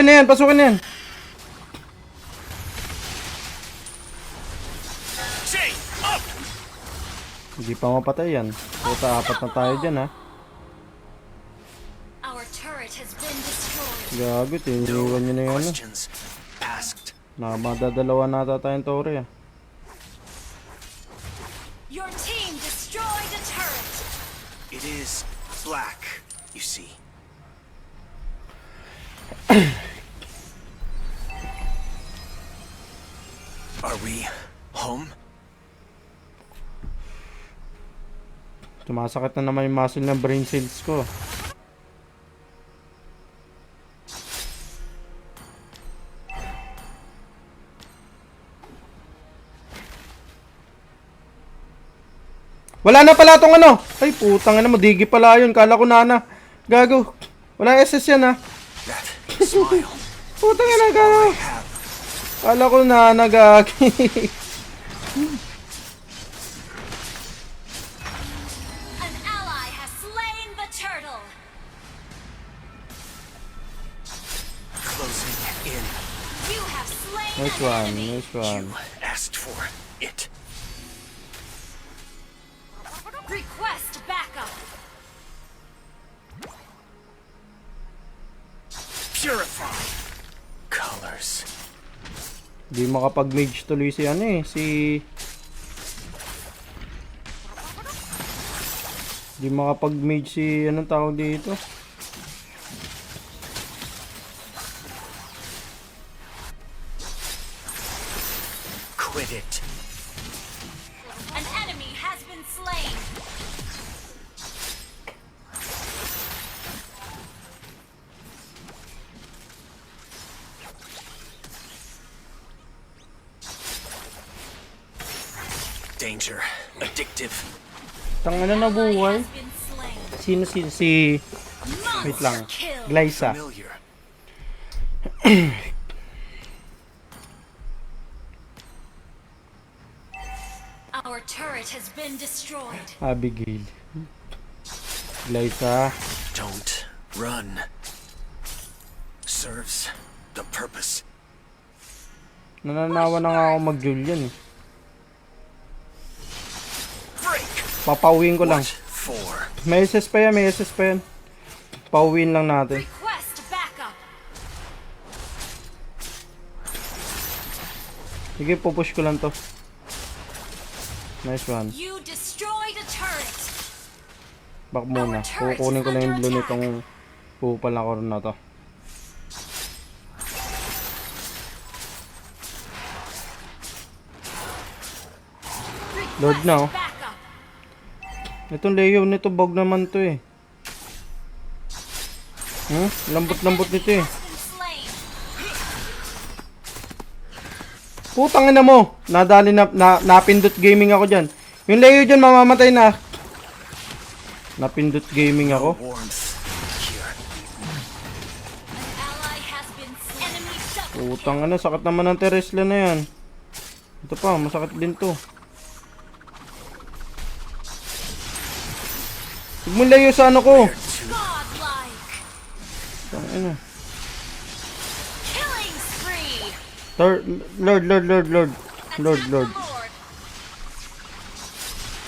na yan, pasukin na yan. Hindi pa mapatay yan. Puta, apat na tayo dyan ha. Gago, tiniwan nyo na yan ha. Madadalawa nata tayong tore ah. Your team destroyed a turret. It is black, you see. Are we home? Tumasakit na naman yung muscle ng brain cells ko. Wala na pala tong ano. Ay putang ina mo, digi pala yun. Kala ko nana. Gago. Wala SS yan ha. Putang ina gago. Kala ko nana gagi. An ally has slain the turtle. Closing in. You have slain Nice an one, enemy. nice one. You asked for it. Request backup. Purify. Colors. Di makapag-mage tuloy si ano eh. Di makapag-mage si anong tawag dito. Quit it. An enemy has been slain. Danger. Addictive. Tangina na buhay. Has been slain. Sino si wait lang. Monster kill. Glyza. Familiar. Our turret has been destroyed. Abigail. Glyza. Don't run. Serves the purpose. Nananawa na nga ako mag-Julian eh. Break. Papauwiin ko lang. What for? May SS pa yan, may SS pa yan. Pauwiin lang natin. Request backup. Sige, pupush ko lang to. Nice one. You destroyed a turret. Back muna. Kukunin ko na yung blue nitong pupal na koron na to. Lord na oh. Backup. Itong Leo nito bog naman to eh. Lambot-lambot nito eh. Has been slain. Putang ina mo. Nadali na, napindot gaming ako diyan. Yung Leo diyan mamamatay na. Napindot gaming ako. Warmth here. Ally has been slain. Enemy double Putang ina, sakit naman ng Teresla na yan. Ito pa, masakit din to. Huwag mo Leo sa ano ko. godlike. Tangina. Killing spree. Lord. Attack Lord. the Lord.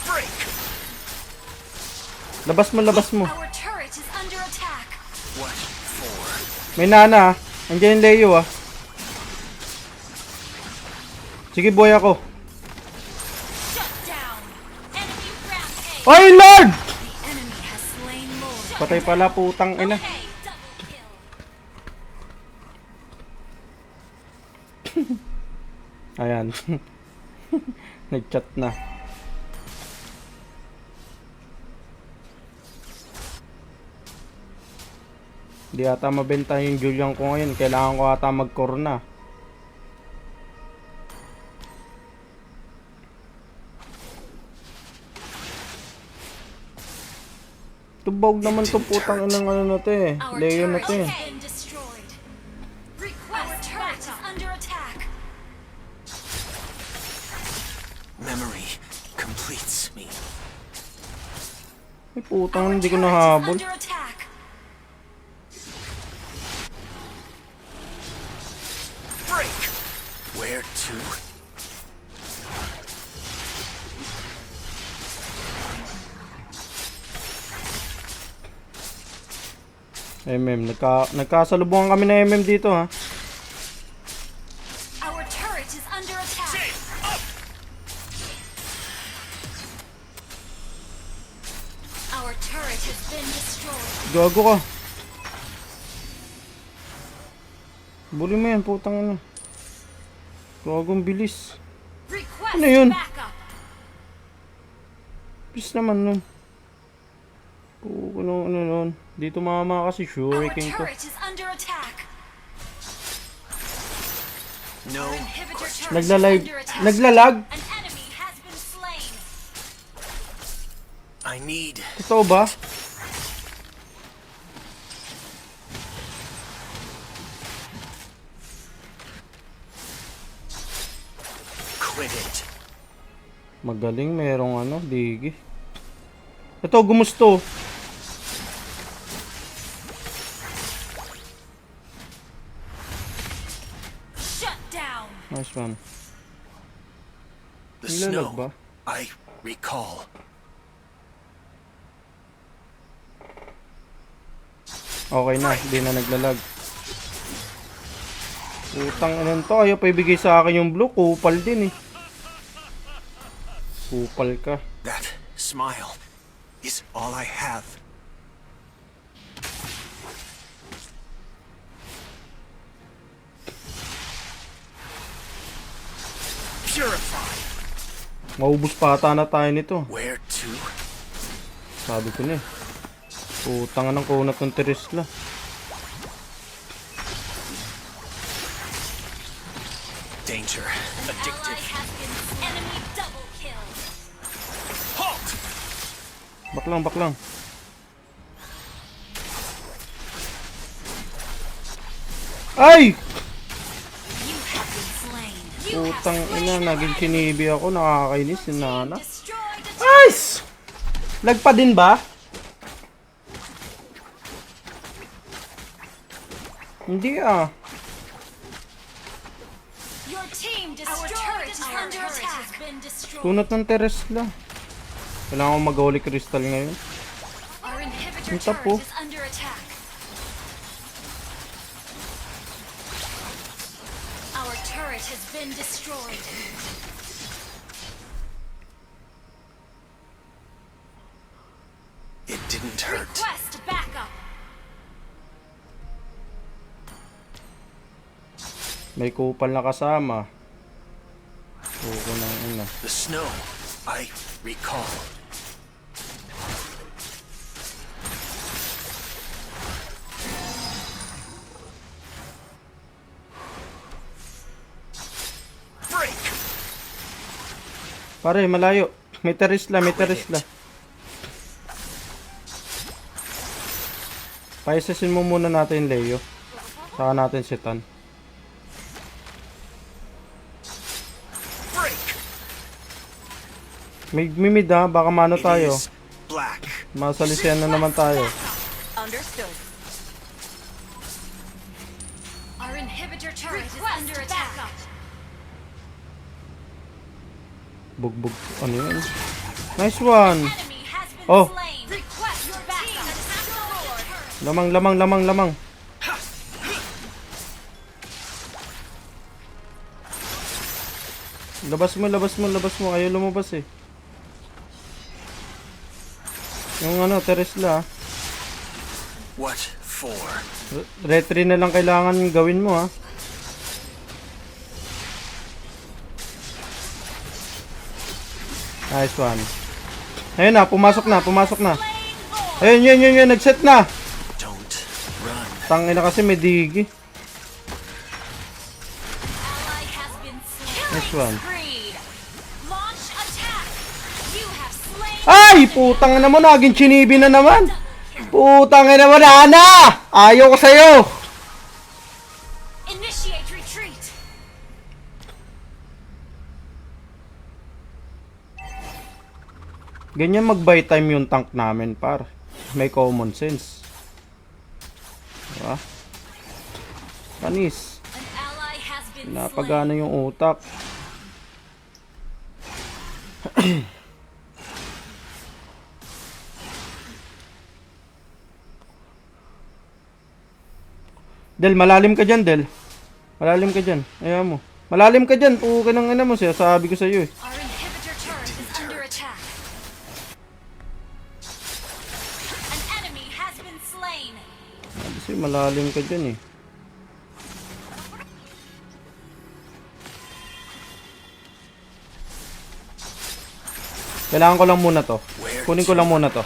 Break. Labas mo. Our turret is under attack. What for? May nana ah. Andiyan yung Leo ah. Sige, boy ako. Shut down. Enemy rampage. Ay, Lord! The enemy has slain Lord. Patay pala, putang ina. Okay, double kill. Ayan. Nag-chat na. Di ata mabenta yung Julian ko ngayon. Kailangan ko ata mag-core na. Tubog naman to putang inang ano na to eh. Our Leo na turret to eh. has been destroyed. Request turret is under attack. Memory completes me. Ay putang, Our hindi ko turret is nahabol. under attack. Break! Where to? Nagkasalubungan kami na MM dito ha. Our turret is under attack. Up! Our turret has been destroyed. Gago ka. Buli mo yan, putang ano. Gagong bilis. Request Ano yun? backup. Bilis naman nun. Ano nun. Dito mama kasi Our shuriken ko. turret is under attack. No. Our inhibitor turret Naglalag. is under attack. Naglalag? An enemy has been slain. I need. Totoo ba? Quit it. Magaling, merong ano, digi. Ito, gumusto. Shut down. Nice one. The Nilalag ba? snow. I recall. Okay na, hindi na naglalag. Putang inan to, ayaw pa ibigay sa akin yung blue, kupal din eh. Kupal ka. That smile is all I have. Purify. Maubos pa ata na tayo nito. Where to? Sabi ko na eh. Putang ng kunat ng Teresla. Danger. Ally Addictive. has been enemy double kill. Halt! Baklang, baklang. Ay! You have been slain. You have Putang slain ina, an naging enemy. sinibi ako, nakakainis si Nana. Destroyed a turret. Nice! Lagpa din ba? Hindi ah. Your team destroyed. Our turret is under attack. Has been destroyed. Kunat ng Teresla. Kailangan ko mag-holy crystal ngayon. Our inhibitor Ang tapo. turret is under attack. Our turret has been destroyed. It didn't hurt. Request backup. May kupal na kasama. Puko ng ina. The snow. I recall. Break! Pare, malayo. May Teresla, may Teresla. Paisasin mo muna natin Leo. Saka natin si Tan. Break! May mimid ha, baka mano It tayo. is black. Masalisiyan na naman tayo. Understood. Our inhibitor turret is under attack. Bugbog. Ano yun? Nice one. Enemy has been Oh. slain. Request your backup. Destroyed. Lamang, lamang, lamang, lamang. Labas mo, labas mo, labas mo. Ayaw lumabas eh. Yung ano, Teresla. What for? Retry na lang kailangan gawin mo ha. Nice one. Ayun na, pumasok na, pumasok na. Ayun, yun, nag-set na. Don't run. Tangina kasi may digi. Ally has been slain. Nice one. Spree. Launch attack. You have slain. Ay! Putang na mo, naging chinibi na naman. Putang na mo, Nana! Ayaw ko sa'yo. Initiate retreat. Ganyan mag-buy time yung tank namin, par. May common sense. Diba? Panis. An ally has been slain. Napagana yung utak. Del, malalim ka dyan, Del. Malalim ka dyan. Ayaw mo. Malalim ka dyan. Puka ng ina mo siya. Sabi ko sa iyo eh. Our inhibitor turret is under attack. An enemy has been slain. Kasi malalim ka dyan eh. Kailangan ko lang muna to. Kunin ko lang muna to.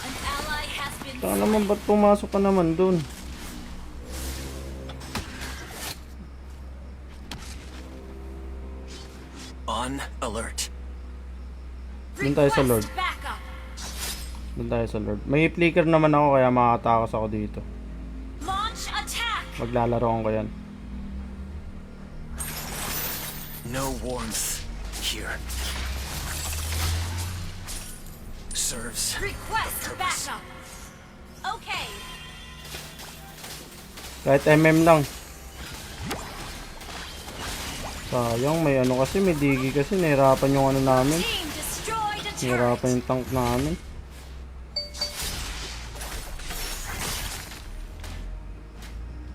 An ally has been Saka naman ba't pumasok ka naman dun? On alert. Doon tayo sa Lord. Request backup. Doon tayo sa Lord. May flicker naman ako kaya makakatakas ako dito. Launch attack. Maglalaroan ko yan. No warmth here. Serves. Request backup. Okay. Kahit lang. Sayang, may ano kasi, may digi kasi. Nahirapan yung ano namin. Team destroyed a turret. Nahirapan yung tank namin.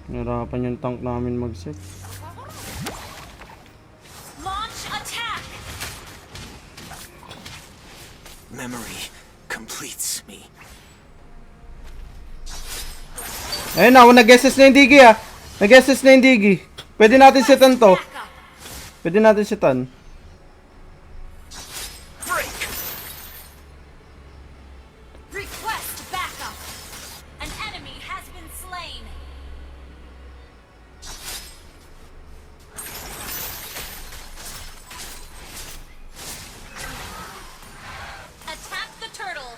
Nahirapan yung tank namin mag-set. Launch attack. Memory completes me. Ayun na, nag-SS na yung digi ah. Nag-SS na yung digi. Pwede natin setan to. Backup. Pwede natin setan. Break. Request backup. An enemy has been slain. Attack the turtle.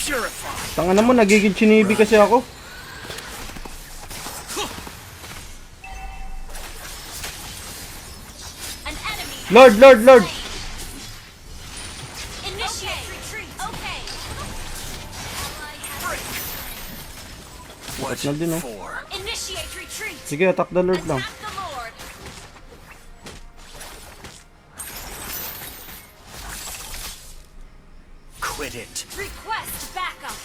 Purify. Tanga mo, nagiging chinibi kasi ako. An enemy. Lord, Lord, Lord. Initiate retreat. Okay. Ally has Break. What na din, oh. for? Initiate retreat. Sige, attack the Lord lang. Attack the Lord. Quit it. Request backup.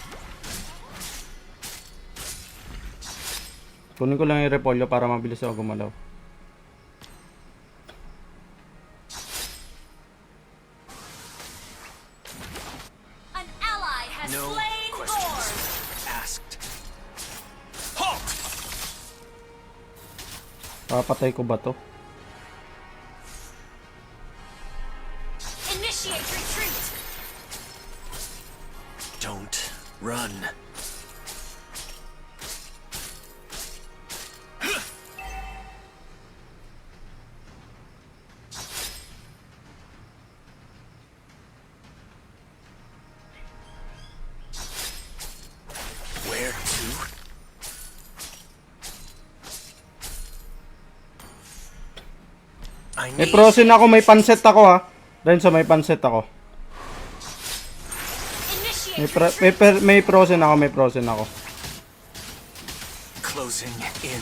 Kunin ko lang yung repolyo para mabilis ako gumalaw. An ally has No slain questions Lord. asked. Halt! Papatay ko ba to? Initiate retreat. Don't run. Where to? I May need prosen ako, may panset ako ha. Renzo, may panset ako. Initiate May prosen ako, may prosen ako. closing in.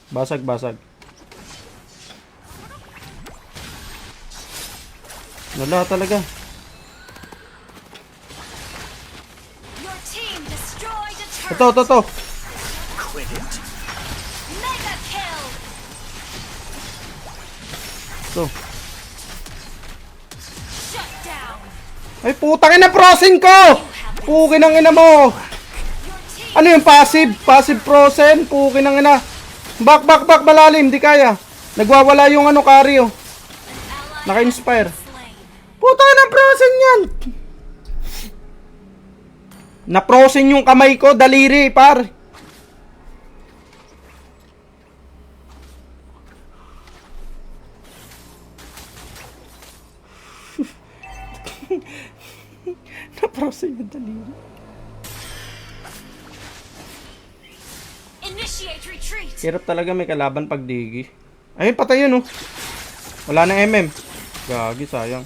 Basag, basag. Wala talaga. Your team destroyed a turret. Ito. Quit it. Mega kill. Ito. Shut down. Ay, putang ina, prosen ko! Pukin ang ina mo! Your team Ano yung passive? Passive prosen? Pukin ang ina. Back, malalim, di kaya. Nagwawala yung ano, carry oh. ally Naka-inspire. has been slain. Putang ina, prosen yan! Na-prosen yung kamay ko, daliri, par. Na-prosen yung daliri. Initiate retreat. Hirap talaga may kalaban pag digi. Ayun, patay yun oh. Wala na MM. Gagi, sayang.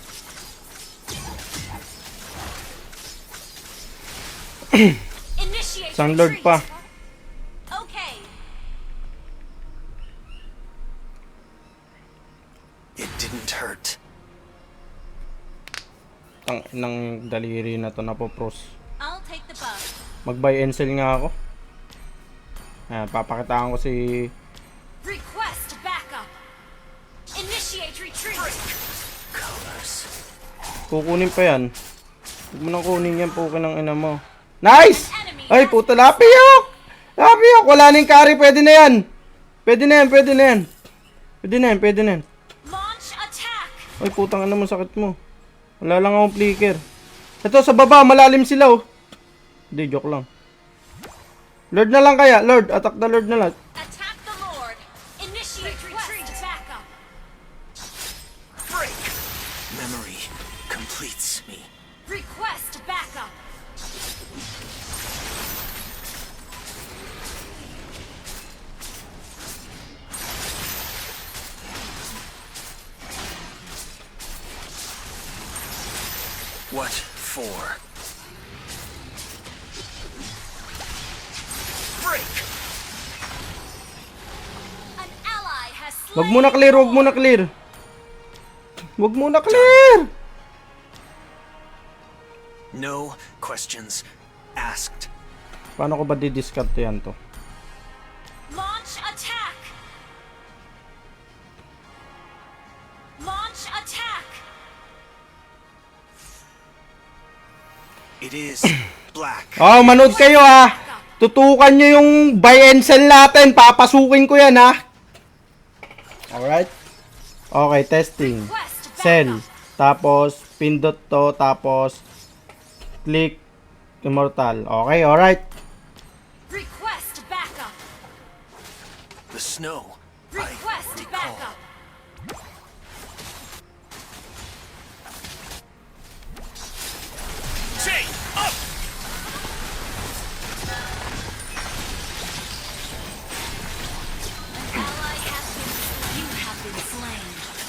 Initiate Isang lord retreat. pa. Okay. It didn't hurt. Tang ng daliri na to na po pros. I'll take the buff. Mag-buy and sell nga ako. Ayan, papakitaan ko si... Request backup. Initiate retreat. Colors. Kukunin pa yan. Huwag mo nang kunin yan, pukin ng ina mo. Nice! Enemy Ay, puta, lapiyok! Lapiyok! Wala nang carry, pwede na yan. Pwede na yan, pwede na yan. Pwede na yan, pwede na yan. launch attack. Ay, putang ina mo, sakit mo. Wala lang akong flicker. Ito, sa baba, malalim sila, oh. Hindi, joke lang. Lord na lang kaya, Lord. Attack the Lord na lang. Attack the Lord. Initiate retreat. Backup. Break. Memory completes me. Request backup. What for? Break. An ally has Wag slain. mo na clear, wag mo na clear. Wag mo na clear. No questions asked. Paano ko ba di-discard yan to? Launch attack. Launch attack. It is black. Oh, manood kayo ha. Tutukan nyo yung buy and sell natin. Papasukin ko yan ha. Alright. Okay, testing. Request Sell. backup. Tapos, pindot to. Tapos, click immortal. Okay, alright. Request backup. The snow. I Request recall. backup. Chain up. Ally has been. You have been slain.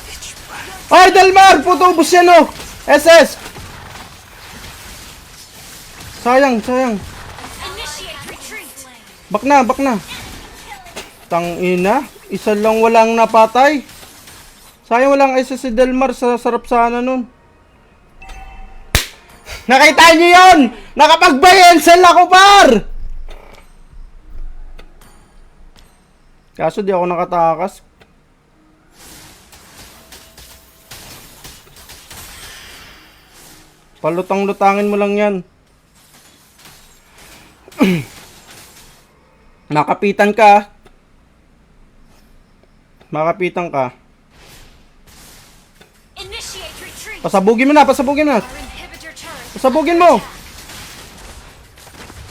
Pitch black. Ay, Delmar! Puto, ubus yan oh! SS! Sayang, sayang. Initiate retreat. Back na, back na. Tangina, isa lang walang napatay. Sayang walang isa si Delmar, sa sarap sana nun. Nakita niyo yun! Nakapag-buy and sell ako, par! Kaso di ako nakatakas. Palutang-lutangin mo lang yan. Nakapitan ka. Makapitan ka. Initiate retreat. Pasabugin mo na, pasabugin mo na. Our inhibitor turret. Pasabugin mo!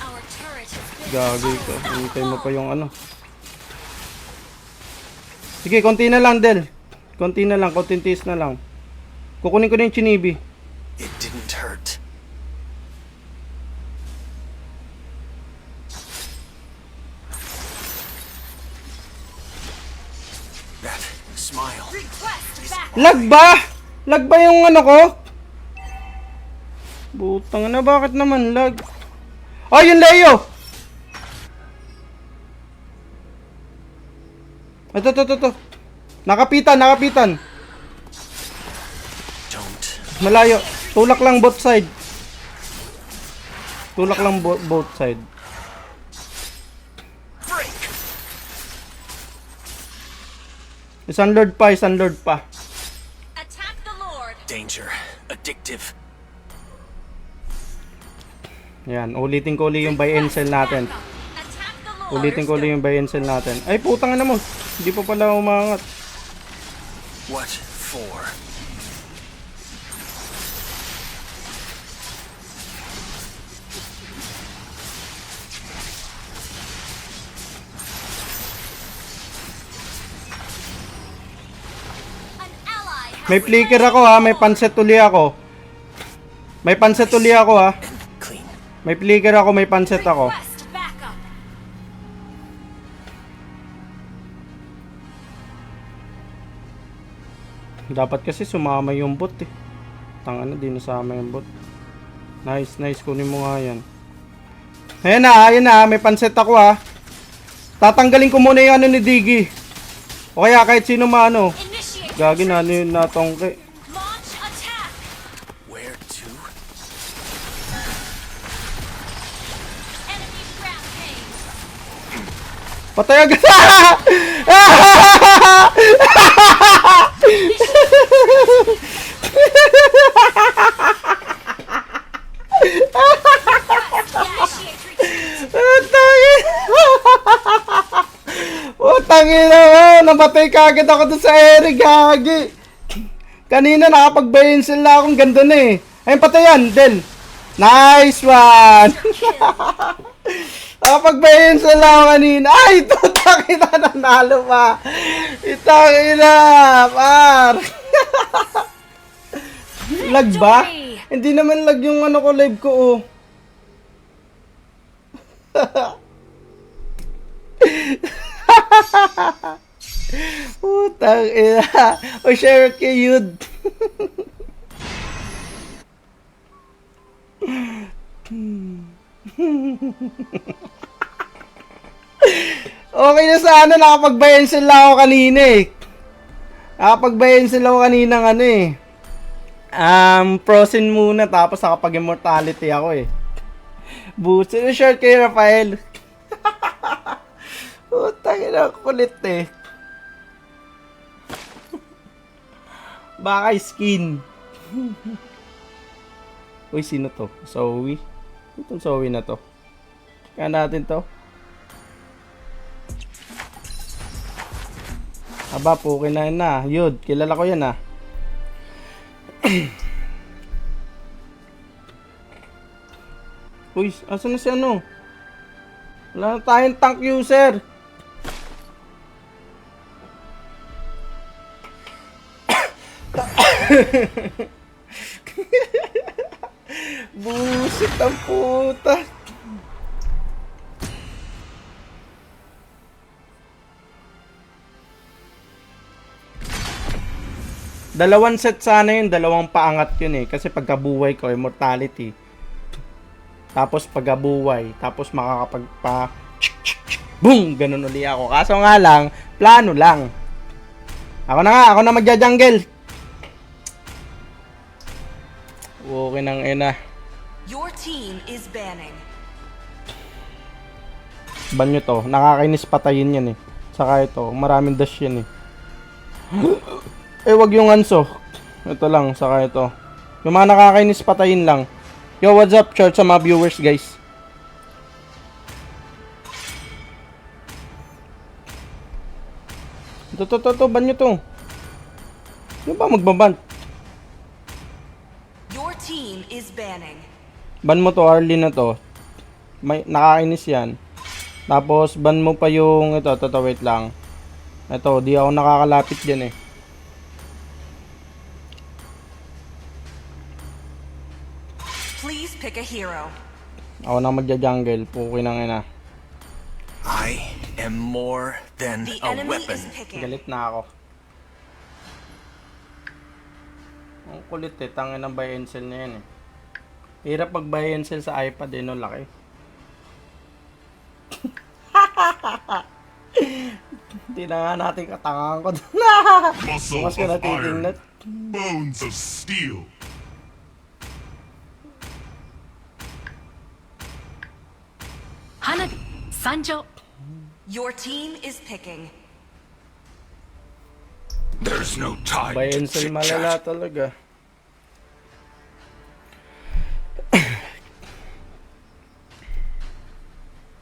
Our turret has been. Gagay ka. Hintay mo pa yung ano. Sige, konti na lang, Del. Konti na lang, konting tiis na lang. Kukunin ko na yung chinibi. It didn't hurt. That smile. Request backup. Lag ba? Lag ba yung ano ko? Butang na, bakit naman lag? Oh, yung Leo! Ito. Nakapitan, nakapitan. Don't. Malayo. Tulak lang both side. Tulak lang both side. Break. Isang lord pa, isang lord pa. Attack the Lord. Danger. Addictive. Yan, ulitin ko ulit yung buy and sell natin. Attack the Lord. Ulitin ko ulit yung buy and sell natin. Ay, putang na mo. Hindi pa pala umangat. What for? An ally has May flicker ako ha, may panset uli ako. May panset uli ako ha. And clean. May flicker ako, may panset ako. Request backup. Dapat kasi sumama yung bot eh. Tanga na, di nasama yung bot. Nice, nice. Kunin mo nga yan. Ayan na, may panset ako ha. Tatanggalin ko muna yung ano ni Diggy. O kaya kahit sino maano. Initiate Gagi na ano yung natongke. launch attack. Where to? Enemy rampage. Patay agad! Initiate retreat. Utangin na mo! Namatay ka agad ako dun sa ere, gagi! Kanina nakapag-bayinsel na akong ganda na eh. Ayun, patayan, Del! Nice one! Nakapag-bayinsel na ako kanina. Ay, tutangin na, nanalo pa! Itangin na, par! Lag ba? Hindi naman lag yung ano ko, live ko, oh. Putang ina. O share kay Yud. Okay na sana, nakapag-bayansel lang ako kanina eh. Nakapag-bayansel ako kanina ng ano eh. Frozen muna tapos nakapag-immortality ako eh. Boots. Share kay Rafael. Putang ina, kulit eh. Baka skin. Uy, sino to? Zoe? Itong Zoe na to. Kaya natin to. Aba, pukin na yun na. Yun, kilala ko yan ah. Uy, asan na si ano? Wala na tayong tank user. Busit ang puta. Dalawang set sana yun, dalawang paangat yun eh. Kasi pagkabuhay ko, immortality. Tapos pagkabuhay, tapos makakapagpa boom! Ganun uli ako. Kaso nga lang, plano lang. Ako na magja-jungle. Okay nang ina. Your team is banning. Ban nyo to. Nakakainis patayin yan eh. Saka ito, maraming dash yan eh. Eh, wag yung anso. Ito lang, saka ito. Yung mga nakakainis patayin lang. Yo, what's up, church sa mga viewers, guys? Ito, ban nyo to. Ano ba magbaban? Your team is banning. Ban mo to, Arlene na to. May, nakakainis yan. Tapos, ban mo pa yung, ito, wait lang. Ito, di ako nakakalapit dyan eh. Please pick a hero. Ako na magja-jungle. Pukin ang ina. I am more than The a enemy weapon. is picking. Galit na ako. Ang kulit eh. Tangin ng buy and sell na yan eh. Hirap mag buy and sell sa iPad eh. No, laki. Hindi na nga natin katangahan ko. Muscle Mas ka of natitingnan. iron, bones of steel. Hanabi, Sanjo. Your team is picking. There's no time Buy to and sell malala chit-chat. talaga.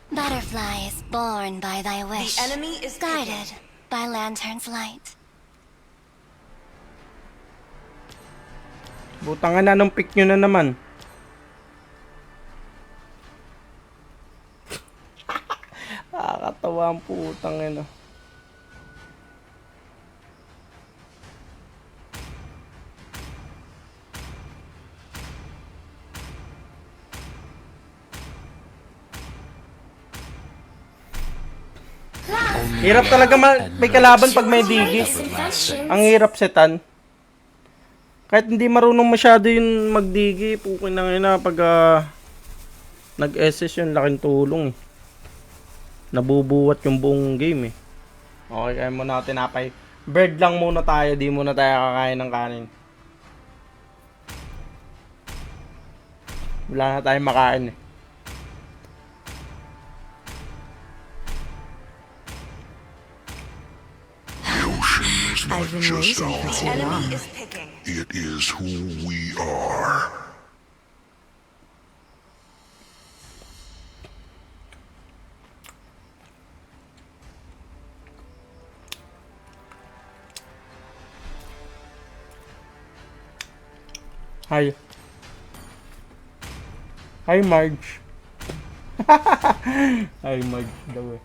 Butterfly is born by thy The wish, enemy is picking. guided by lantern's light. Butangan na nung pick nyo na naman. Nakakatawa ang putang ina. Hirap talaga may kalaban pag may digis. Ang hirap setan. Kahit hindi marunong masyado yung magdigi, pukin na ina pag nag-SS yung laking tulong eh. Nabubuwat yung buong game eh. Okay, kaya muna ako tinapay. Bird lang muna tayo, di muna tayo kakain ng kanin. Wala na tayong makain eh. I've been waiting for too long. Enemy is picking. It is who we are. Hi. Hi, Marge. Hi, Marge daw eh.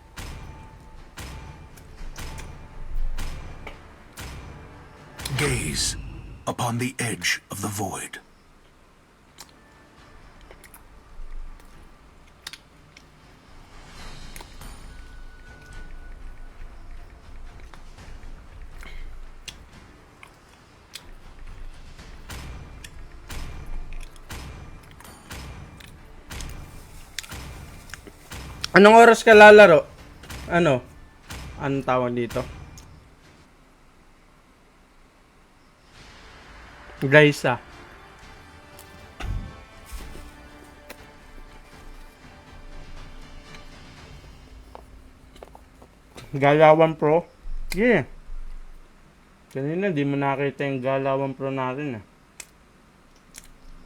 Gaze upon the edge of the void. Anong oras ka lalaro? Ano? Anong tawag dito? Glyza. Galawan Pro? Yeah. Kanina di mo nakita yung Galawan Pro natin ah.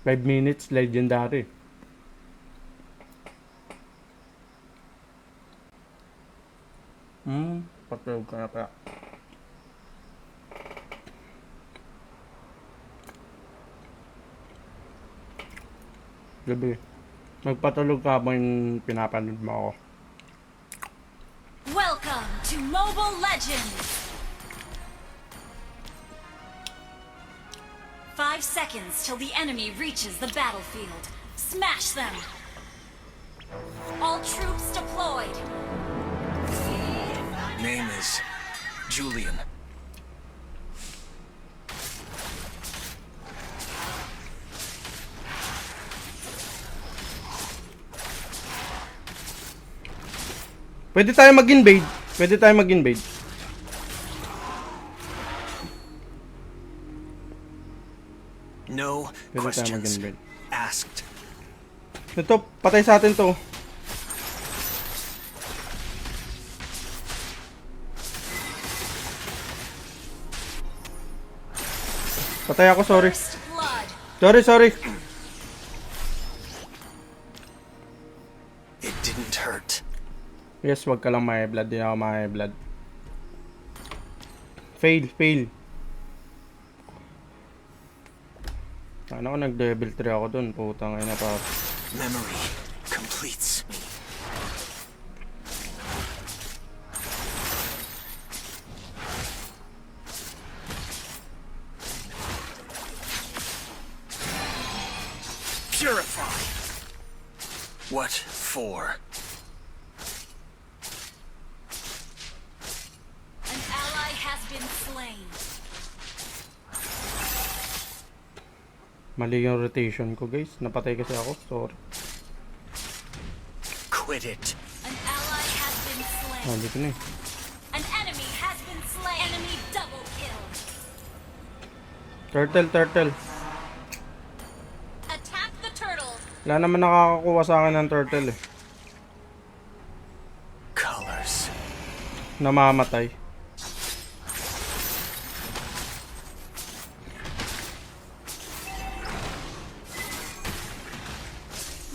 5 minutes legendary. Patulog ka na kaya. Gabi. Magpatulog ka habang pinapanood mo ako. Welcome to Mobile Legends! 5 seconds till the enemy reaches the battlefield. Smash them! All troops deployed! Name is Julian. Pwede tayo mag-invade. Pwede tayo mag-invade. No Pwede tayo questions mag-invade. asked. Ito, patay sa atin to. Patay ako, sorry. First blood! Sorry. It didn't hurt. Yes, wag ka lang ma-blood. Di ako ma-blood. Fail. Ano ko nag-level 3 ako dun. Putang ina pa. Memory completes me. Purify. What for? An ally has been slain. Mali yung rotation ko, guys. Napatay kasi ako. Sorry. Quit it. An ally has been slain. Oh, dito na eh. An enemy has been slain. Enemy double kill. Turtle. Attack the turtle. Wala naman nakakakuha sa akin ng turtle eh. Colors. Namamatay.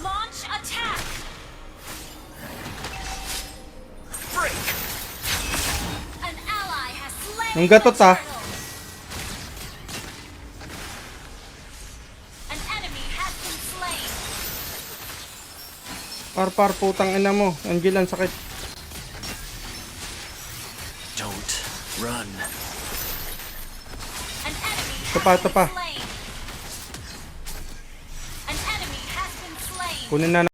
Launch attack. Break. An ally has slain. Ang gatot, the ah. turtle. An enemy has been slain. Par, putang ina mo. Angel, ang sakit. Don't run. An enemy Ito pa. has been slain. An enemy has been slain. Kunin na